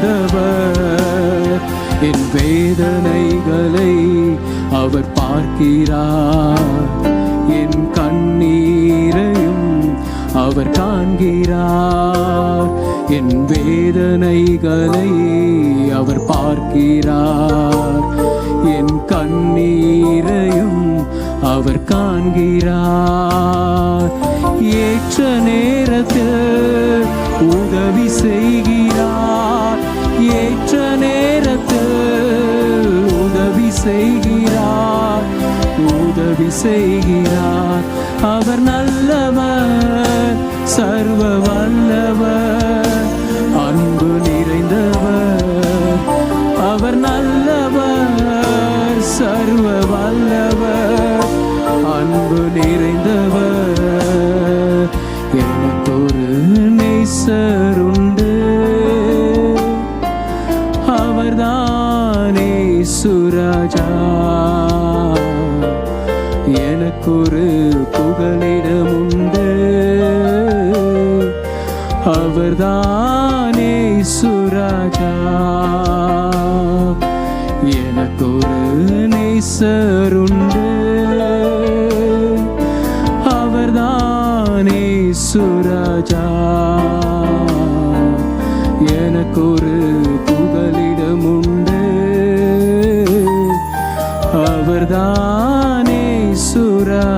நிறைந்தவர். என் வேதனைகளை அவர் பார்க்கிறார், என் கண்ணீரையும் அவர் காண்கிறார். என் வேதனைகளை அவர் பார்க்கிறார், என் கண்ணீரையும் அவர் காண்கிறார். ஏற்ற நேரத்தில் உதவி செய்கிறார், ஏற்ற நேரத்தில் உதவி செய்கிறார், உதவி செய்கிறார். அவர் நல்லவர், சர்வ வல்லவர், அன்பு நிறைந்தவர். அவர் நல்லவர், சர்வ வல்லவர், அன்பு நிறைந்தவர். எனக்கொரு நேசருண்டு, அவர்தானே சுராஜா. எனக்கொரு புகலிடம் உண்டு, அவர்தானே சுராஜா. எனக்கொரு நேசருண்டு, அவர்தானே சுராஜா. எனக்கொரு புகலிடம் உண்டு, அவர்தான்